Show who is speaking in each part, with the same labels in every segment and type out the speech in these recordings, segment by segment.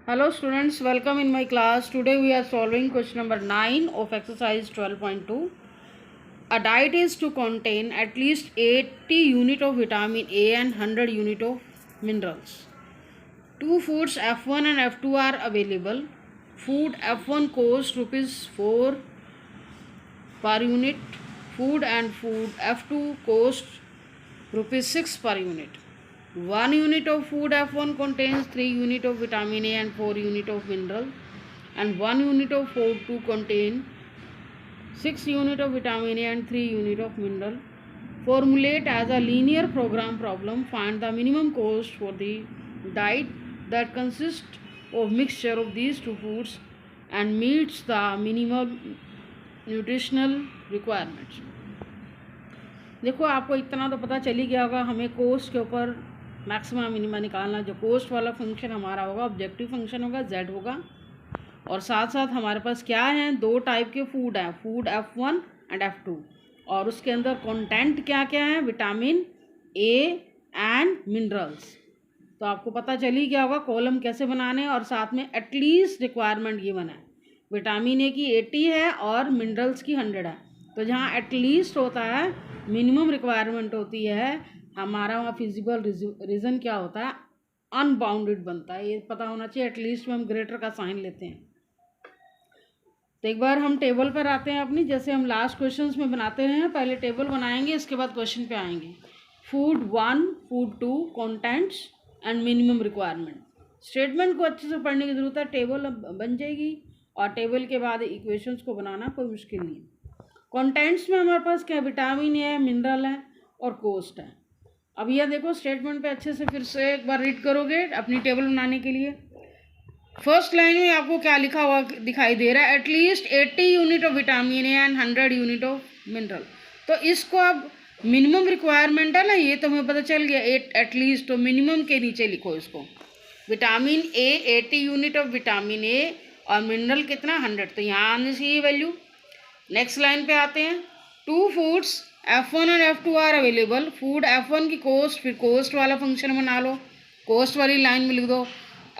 Speaker 1: Hello students, welcome in my class. Today we are solving question number 9 of exercise 12.2. A diet is to contain at least 80 unit of vitamin A and 100 unit of minerals. Two foods F1 and F2 are available. Food F1 costs ₹4 per unit. Food F2 costs ₹6 per unit. 1 unit of food F1 contains 3 unit of vitamin A and 4 unit of mineral, and 1 unit of food 2 contain 6 unit of vitamin A and 3 unit of mineral. Formulate as a linear program problem. Find the minimum cost for the diet that consists of mixture of these two foods and meets the minimum nutritional requirements. देखो, आपको इतना तो पता चल ही गया होगा, हमें coast के ऊपर मैक्सिमम मिनिमा निकालना। जो कोस्ट वाला फंक्शन हमारा होगा ऑब्जेक्टिव फंक्शन होगा, z होगा। और साथ साथ हमारे पास क्या है, दो टाइप के फूड हैं, फूड F1 एंड F2, और उसके अंदर कंटेंट क्या क्या है, विटामिन A एंड मिनरल्स। तो आपको पता चल ही गया होगा कॉलम कैसे बनाने, और साथ में एटलीस्ट रिक्वायरमेंट गिवन है, विटामिन A की 80 है और मिनरल्स की 100 है। तो जहाँ एटलीस्ट होता है, मिनिमम रिक्वायरमेंट होती है, हमारा वहाँ फिजिबल रीज़न क्या होता है, अनबाउंडेड बनता है। ये पता होना चाहिए। एटलीस्ट में हम ग्रेटर का साइन लेते हैं। तो एक बार हम टेबल पर आते हैं अपनी, जैसे हम लास्ट क्वेश्चंस में बनाते हैं। पहले टेबल बनाएंगे, इसके बाद क्वेश्चन पे आएंगे। Food 1, food 2, contents and minimum requirement. Statement को अच्छे से पढ़ने की ज़रूरत है, टेबल अब बन जाएगी, और टेबल के बाद इक्वेशंस को बनाना कोई मुश्किल नहीं है। कंटेंट्स में हमारे पास क्या, विटामिन है, मिनरल है और कोस्ट है। अब यह देखो, स्टेटमेंट पे अच्छे से फिर से एक बार रीड करोगे अपनी टेबल बनाने के लिए। फर्स्ट लाइन में आपको क्या लिखा हुआ दिखाई दे रहा है, at least 80 unit of vitamin A and 100 unit of mineral. तो इसको अब मिनिमम रिक्वायरमेंट है ना, ये तो हमें पता चल गया, एटलीस्ट। तो मिनिमम के नीचे लिखो इसको, vitamin A 80 unit of vitamin A और मिनरल कितना, 100। तो यहाँ आने से ये वैल्यू। नेक्स्ट लाइन पे आते हैं। टू फूड्स F1 और F2 are available. Food F1 की कोस्ट, फिर कोस्ट वाला फंक्शन बना लो, कोस्ट वाली लाइन में लिख दो।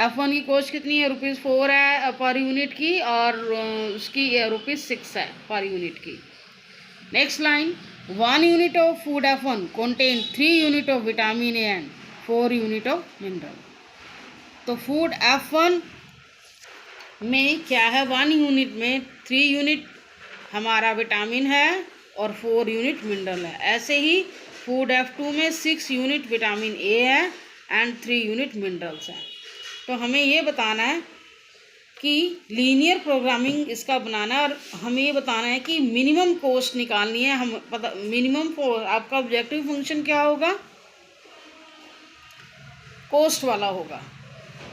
Speaker 1: F1 की कोस्ट कितनी है, ₹4 है पर यूनिट की, और उसकी ₹6 है पर यूनिट की। Next line, 1 unit of food F1 contain 3 unit of vitamin A and 4 unit of mineral. तो फूड F1 में क्या है, 1 यूनिट में 3 यूनिट हमारा विटामिन है और 4 यूनिट मिनरल है। ऐसे ही फूड F2 में 6 यूनिट विटामिन ए है एंड 3 यूनिट मिनरल्स हैं। तो हमें ये बताना है कि लीनियर प्रोग्रामिंग इसका बनाना है, और हमें ये बताना है कि मिनिमम कोस्ट निकालनी है। हम पता मिनिमम आपका ऑब्जेक्टिव फंक्शन क्या होगा, कोस्ट वाला होगा।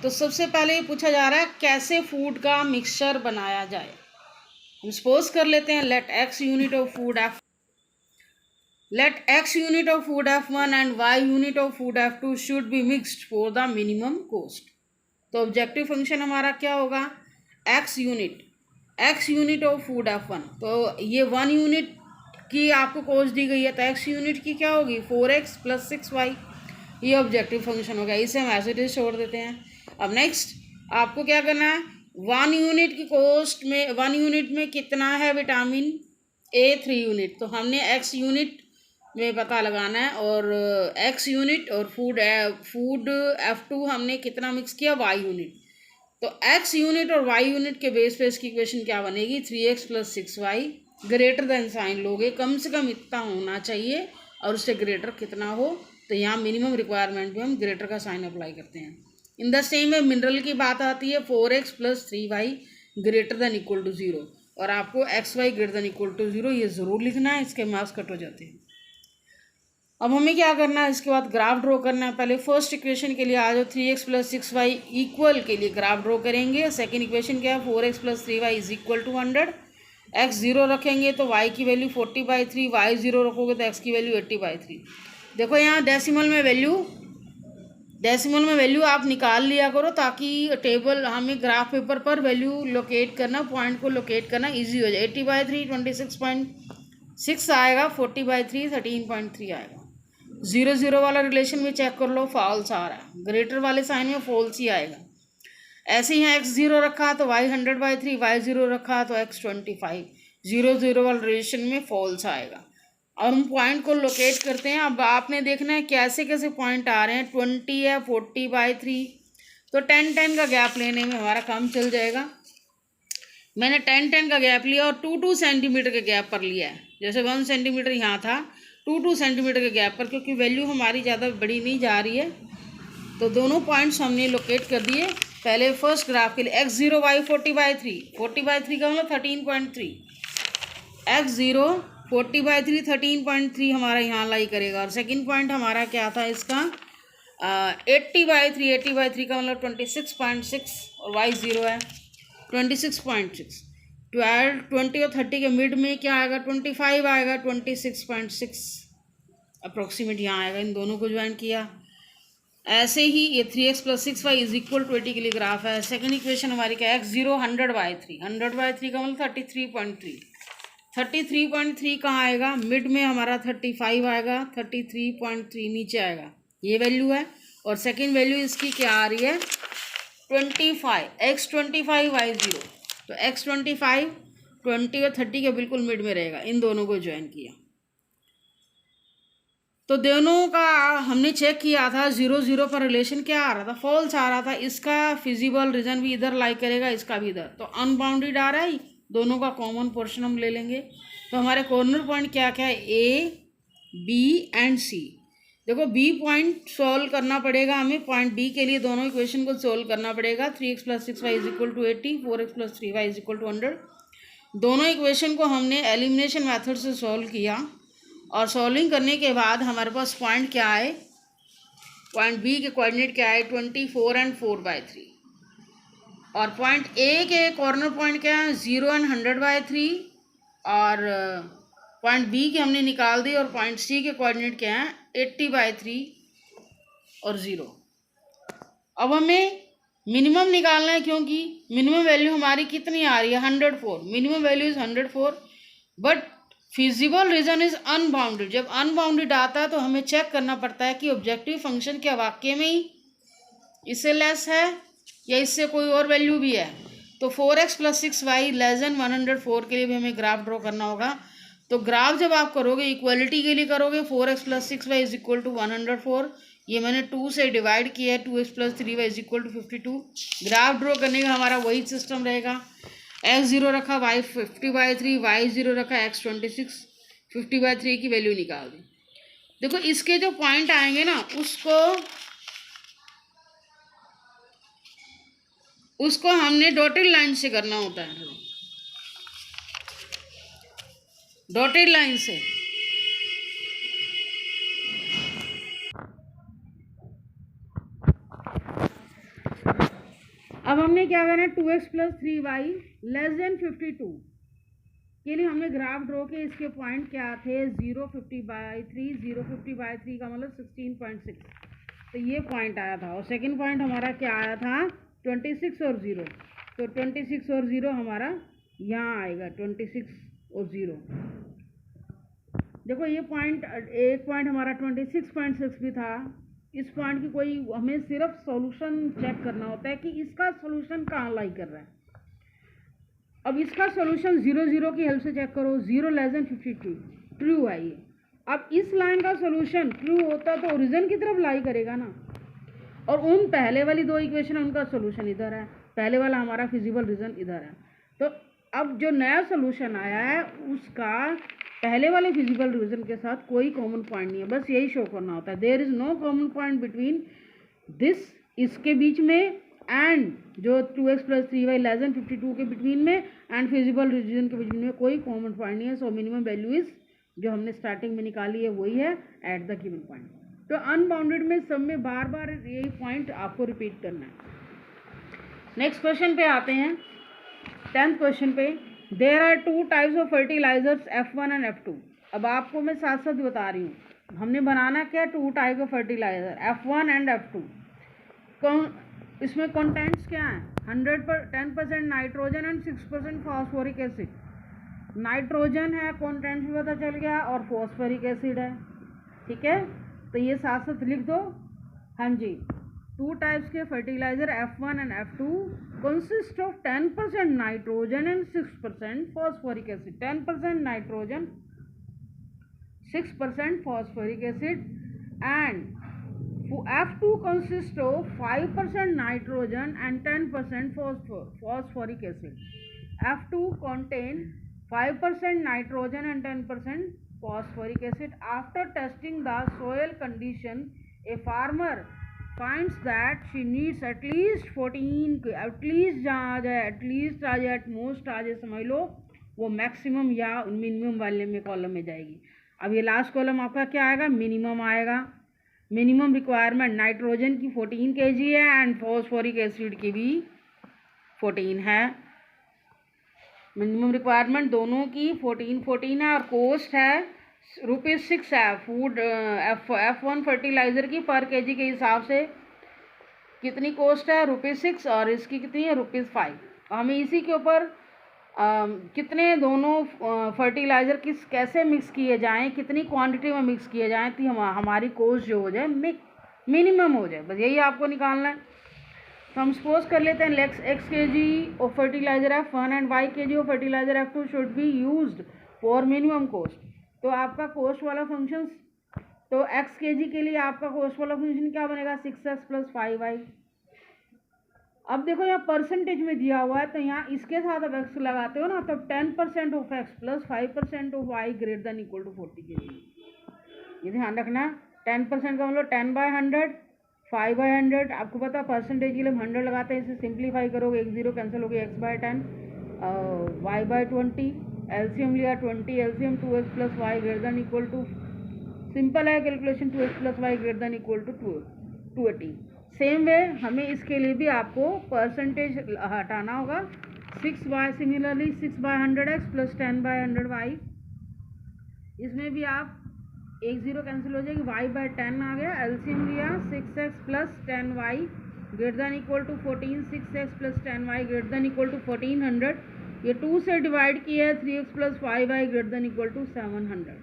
Speaker 1: तो सबसे पहले ये पूछा जा रहा है कैसे फूड का मिक्सचर बनाया जाए। हम सपोज कर लेते हैं, let x unit of food F1 and y unit of food F2 should be mixed for the minimum cost. तो ऑब्जेक्टिव फंक्शन हमारा क्या होगा, x unit of food F1। तो ये 1 यूनिट की आपको कोस्ट दी गई है, तो x यूनिट की क्या होगी, 4x + 6y। ये ऑब्जेक्टिव फंक्शन होगा, इसे हम एज इट इज छोड़ देते हैं। अब नेक्स्ट आपको क्या करना है, 1 यूनिट की कोस्ट में 1 यूनिट में कितना है विटामिन ए, 3 यूनिट। तो हमने x यूनिट में पता लगाना है, और x यूनिट और फूड F2 हमने कितना मिक्स किया, y यूनिट। तो x यूनिट और y यूनिट के बेस पे इसकी इक्वेशन क्या बनेगी, 3x + 6y। Greater than sign लोगे, कम से कम इतना होना चाहिए और उससे ग्रेटर कितना हो। तो यहाँ मिनिमम रिक्वायरमेंट में हम ग्रेटर का साइन अप्लाई करते हैं। इन द सेम में मिनरल की बात आती है, 4x + 3y greater than equal to 0, और आपको xy greater than equal to 0 ये ज़रूर लिखना है, इसके मार्क्स कट हो जाते हैं। अब हमें क्या करना है, इसके बाद ग्राफ ड्रॉ करना है। पहले फर्स्ट इक्वेशन के लिए आ जाओ, 3x + 6y इक्वल के लिए ग्राफ ड्रॉ करेंगे। सेकेंड इक्वेशन क्या है, 4x + 3y = 100। x 0 रखेंगे तो y की वैल्यू 40/3, y 0 रखोगे तो x की वैल्यू 80/3। देखो यहाँ डेसिमल में वैल्यू आप निकाल लिया करो, ताकि टेबल हमें ग्राफ पेपर पर वैल्यू लोकेट करना, पॉइंट को लोकेट करना इजी हो जाए। 80/3 26.6 आएगा, 40/3 13.3 आएगा। 0 0 वाला रिलेशन में चेक कर लो, फॉल्स आ रहा है, ग्रेटर वाले साइन में फॉल्स ही आएगा। ऐसे ही x 0 रखा तो y 100/3, y 0 रखा तो x 25, 0 0 वाले रिलेशन में फॉल्स आएगा। और हम पॉइंट को लोकेट करते हैं। अब आपने देखना है कैसे कैसे पॉइंट आ रहे हैं। 20 है, 40/3, तो 10-10 का गैप लेने में हमारा काम चल जाएगा। मैंने 10-10 का गैप लिया और 2-2 सेंटीमीटर के गैप पर लिया है। जैसे 1 सेंटीमीटर यहाँ था, 2-2 सेंटीमीटर के गैप पर, क्योंकि वैल्यू हमारी ज़्यादा बड़ी नहीं जा रही है। तो दोनों पॉइंट्स हमने लोकेट कर दिए। पहले फर्स्ट ग्राफ के लिए x 0 y 40/3, 40/3 का मतलब 13.3, x 0 40/3 13.3 हमारा यहाँ लाई करेगा। और सेकंड पॉइंट हमारा क्या था इसका, 80/3, 80/3 का मतलब 26.6, और y 0 है 26.6। 12, 20 और 30 के मिड में क्या आएगा, 25 आएगा, 26.6 अप्रोक्सीमेट यहाँ आएगा। इन दोनों को ज्वाइन किया। ऐसे ही ये 3x + 6y = 20 के लिए ग्राफ है। सेकंड इक्वेशन हमारी क्या है, x 0 100/3, 100/3 का मतलब 33.3, 33.3 कहाँ आएगा, मिड में हमारा 35 आएगा, 33.3 नीचे आएगा, ये वैल्यू है। और सेकंड वैल्यू इसकी क्या आ रही है, 25, x 25 y 0, तो x 25 20 और 30 के बिल्कुल मिड में रहेगा। इन दोनों को ज्वाइन किया तो दोनों का हमने चेक किया था, 0 0 पर रिलेशन क्या आ रहा था, फॉल्स आ रहा था। इसका फिजिबल रीजन भी इधर लाई करेगा, इसका भी इधर, तो अनबाउंडेड आ रहा है। दोनों का कॉमन पोर्शन हम ले लेंगे। तो हमारे कॉर्नर पॉइंट क्या क्या है, A, B एंड C। देखो B पॉइंट सॉल्व करना पड़ेगा हमें। पॉइंट B के लिए दोनों इक्वेशन को सॉल्व करना पड़ेगा। 3x + 6y = 80, 4x + 3y = 100। दोनों इक्वेशन को हमने एलिमिनेशन मेथड से सॉल्व किया, और सॉल्विंग करने के बाद हमारे पास पॉइंट क्या आए, पॉइंट बी के कोऑर्डिनेट क्या आए, 24 और 4/3। और पॉइंट ए के कॉर्नर पॉइंट क्या है, 0 और 100/3। और पॉइंट बी के हमने निकाल दी। और पॉइंट सी के कोऑर्डिनेट क्या है, 80/3 और 0। अब हमें मिनिमम निकालना है, क्योंकि मिनिमम वैल्यू हमारी कितनी आ रही है, 104। Minimum value is 104, but feasible region is unbounded. जब अनबाउंडेड आता है तो हमें चेक करना पड़ता है कि ऑब्जेक्टिव फंक्शन क्या वाकई में ही इससे लेस है या इससे कोई और वैल्यू भी है। तो 4x + 6y < 104 के लिए भी हमें ग्राफ ड्रॉ करना होगा। तो ग्राफ जब आप करोगे, इक्वलिटी के लिए करोगे, 4x + 6y = 104। ये मैंने 2 से डिवाइड किया है, 2x + 3y = 52। ग्राफ ड्रॉ करने का हमारा वही सिस्टम रहेगा। x 0 रखा, y 50/3, y 0 रखा, x 26, 50/3 की वैल्यू निकाल दी। देखो इसके जो पॉइंट आएंगे ना, उसको हमने डॉटेड लाइन से करना होता है, डॉटेड लाइन से। अब हमने क्या करना है, 2x + 3y < 52 के लिए हमने ग्राफ ड्रॉ किया। इसके पॉइंट क्या थे, 0 50/3, 0 50/3 का मतलब 16.6, तो ये पॉइंट आया था। और सेकंड पॉइंट हमारा क्या आया था, 26 और 0, तो 26 और 0 हमारा यहाँ आएगा, 26 और 0। देखो ये पॉइंट, एक पॉइंट हमारा 26.6 भी था। इस पॉइंट की कोई, हमें सिर्फ सॉल्यूशन चेक करना होता है कि इसका सॉल्यूशन कहाँ लाई कर रहा है। अब इसका सॉल्यूशन 0 0 की हेल्प से चेक करो, 0 < 52 ट्रू है ये। अब इस लाइन का सॉल्यूशन ट्रू होता तो ओरिजिन की तरफ लाई करेगा ना। और उन पहले वाली 2 इक्वेशन, उनका सॉल्यूशन इधर है, पहले वाला हमारा फिजिबल रीजन इधर है। तो अब जो नया सॉल्यूशन आया है उसका पहले वाले फिजिबल रीजन के साथ कोई कॉमन पॉइंट नहीं है, बस यही शो करना होता है। There is no common point between this, इसके बीच में, एंड जो 2x + 3y < 52 के बिटवीन में, एंड फिजिबल रीजन के बिटवीन में कोई कॉमन पॉइंट नहीं है। सो मिनिमम वैल्यू इज, जो हमने स्टार्टिंग में निकाली है वही है, एट द गिवन पॉइंट। तो अनबाउंडेड में सब में बार बार यही पॉइंट आपको रिपीट करना है। नेक्स्ट क्वेश्चन पे आते हैं, 10th क्वेश्चन पे। There are 2 types of fertilizers, F1 and F2। अब आपको मैं साथ साथ बता रही हूँ, हमने बनाना क्या, 2 type of fertilizer, F1 and F2। इसमें कंटेंट्स क्या हैं, 10% nitrogen and 6% phosphoric acid. Nitrogen है, कंटेंट्स भी पता चल गया, और फॉस्फोरिक एसिड है, ठीक है। तो ये साथ साथ लिख दो, हाँ जी। टू टाइप्स के fertilizer F1 and F2 consist of 10% nitrogen and 6% phosphoric acid. 10% nitrogen, 6% phosphoric acid, and F2 consists of 5% nitrogen and 10% phosphoric acid. F2 contain 5% nitrogen and 10% phosphoric acid. After testing the soil condition, a farmer finds that she needs at least 14, at least जहाँ आ जाए, at least आ जाए, at most आ जाए, समझ लो वो maximum या minimum वाले में column में जाएगी. अब ये लास्ट कॉलम आपका क्या आएगा, मिनिमम आएगा. मिनिमम रिक्वायरमेंट नाइट्रोजन की 14 kg है एंड फॉस्फोरिक एसिड की भी 14 है. मिनिमम रिक्वायरमेंट दोनों की 14 है और कोस्ट है ₹6 है. फूड F1 फर्टिलाइज़र की पर केजी के हिसाब से कितनी कोस्ट है, ₹6, और इसकी कितनी है, ₹5. हमें इसी के ऊपर कितने दोनों फर्टिलाइज़र किस कैसे मिक्स किए जाएं, कितनी क्वांटिटी में मिक्स किए जाएं तो हमारी कोस्ट जो हो जाए मिनिमम हो जाए, बस यही आपको निकालना है. तो हम सपोज कर लेते हैं x kg of fertilizer F1 and y kg of fertilizer F2 should be used for minimum cost. तो आपका कोस्ट वाला फंक्शन, तो x kg के लिए आपका कोस्ट वाला फंक्शन क्या बनेगा, 6x + 5y. अब देखो यहाँ परसेंटेज में दिया हुआ है तो यहाँ इसके साथ अब x लगाते हो ना, तब 10% ऑफ x + 5% ऑफ y > 40 के लिए ये ध्यान रखना. 10% का मतलब 10/100, 5/100. आपको पता है परसेंटेज के लिए हम 100 लगाते हैं. इसे सिंप्लीफाई करोगे 1 0 कैंसिल हो गया, x/10, y/20. एलसीएम लिया 20, एलसीएम 2x + y > सिंपल है calculation. 2x + y > 280. Same way हमें इसके लिए भी आपको परसेंटेज हटाना होगा. 6y similarly 6/100x + 10/100y. इसमें भी आप 1 0 कैंसिल हो जाएगी, y/10 आ गया. एलसीएम लिया 6x + 10y > 14, 6x + 10y > 1400. ये 2 से डिवाइड किया है, 3x + 5y > 700.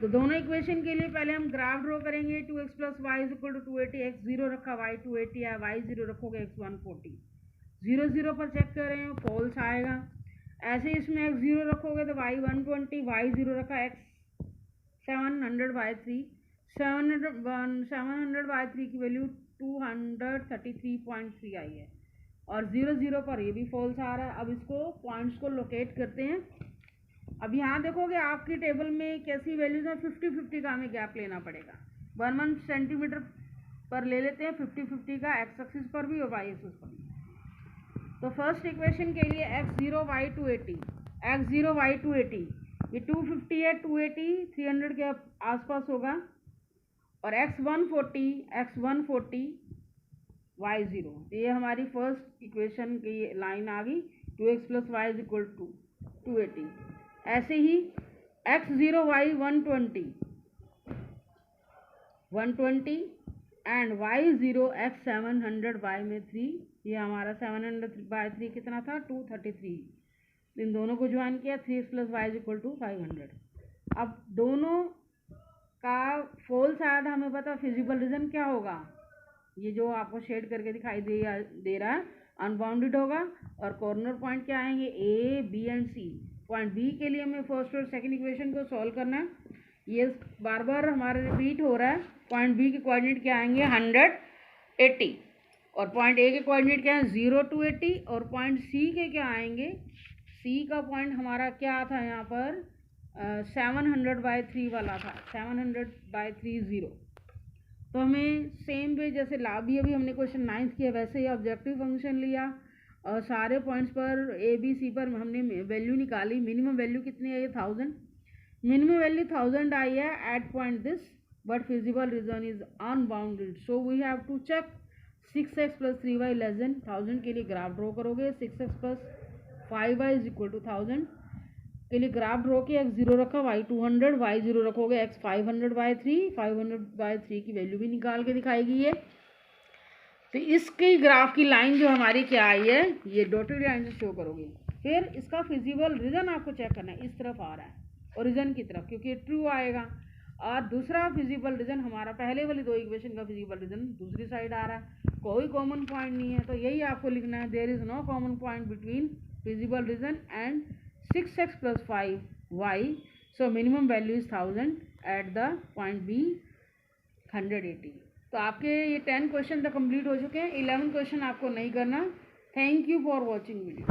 Speaker 1: तो दोनों इक्वेशन के लिए पहले हम ग्राफ ड्रॉ करेंगे. 2x + y = 280, x 0 रखा, y 280 है, y 0 रखोगे, x 140. 0 0 पर चेक कर रहे हैं, फॉल्स आएगा. ऐसे इसमें x 0 रखोगे तो y 120, y 0 रखा, x 700/3. 700/3 की वैल्यू 233.3 आई है और 0 0 पर ये भी फॉल्स आ रहा है. अब इसको पॉइंट्स को लोकेट करते हैं. अब यहाँ देखोगे आपकी टेबल में कैसी वैल्यूज है, 50-50 का हमें गैप लेना पड़ेगा. 1 सेंटीमीटर पर ले लेते हैं 50-50 का, एक्स एक्सिस पर भी और वाई एक्सिस पर भी. तो फर्स्ट इक्वेशन के लिए x0 y 280, x0 y 280, ये 250 है, 280 300 के आसपास होगा, और x 140 y 0. ये हमारी फर्स्ट इक्वेशन की लाइन आ गई. 2x + y = 280. ऐसे ही x0 y 120 and y0 x 700/3. ये हमारा 700/3 कितना था, 233. इन दोनों को ज्वाइन किया, 3x + y = 500. अब दोनों का फॉल्स आया था, हमें पता फिजिबल रीजन क्या होगा, ये जो आपको शेड करके दिखाई दे रहा है अनबाउंडेड होगा. और कॉर्नर पॉइंट क्या आएंगे, A, B and C. Point B के लिए हमें फर्स्ट और सेकंड इक्वेशन को सॉल्व करना है. ये बार बार हमारा रिपीट हो रहा है. पॉइंट B के कोऑर्डिनेट क्या आएंगे, 180, और पॉइंट A के कोऑर्डिनेट क्या है, 0 to 80, और पॉइंट C के क्या आएंगे, C का पॉइंट हमारा क्या था यहाँ पर, 700/3 वाला था, 700/3. तो हमें सेम वे जैसे अभी हमने क्वेश्चन 9th किया, वैसे ही ऑब्जेक्टिव फंक्शन लिया और सारे पॉइंट्स पर A B C पर हमने वैल्यू निकाली. मिनिमम वैल्यू कितनी है, 1000. मिनिमम वैल्यू 1000 आई है at point this, but feasible region is unbounded. So we have to check 6x + 3y < 1000 के लिए ग्राफ ड्रॉ करोगे. 6x + 5y = 1000 के लिए ग्राफ ड्रॉ किया. x 0 रखा, y 200, y 0 रखोगे, x 500/3. 500/3 की वैल्यू भी निकाल के दिखाएगी ये. तो इसकी ग्राफ की लाइन जो हमारी क्या आई है, ये डॉटेड लाइन से शो करोगे. फिर इसका फिजिबल रीजन आपको चेक करना है, इस तरफ आ रहा है ओरिजिन की तरफ, क्योंकि ट्रू आएगा. और दूसरा फिजिबल रीजन हमारा पहले वाली दो इक्वेशन का फिजिबल रीजन दूसरी साइड आ रहा है, कोई कॉमन पॉइंट नहीं है, तो यही आपको लिखना है, there is no common point between feasible region and 6x + 5y, so minimum value is 1000 at the point B 180। तो आपके ये 10 क्वेश्चन तो कंप्लीट हो चुके हैं, 11 क्वेश्चन आपको नहीं करना। Thank you for watching video.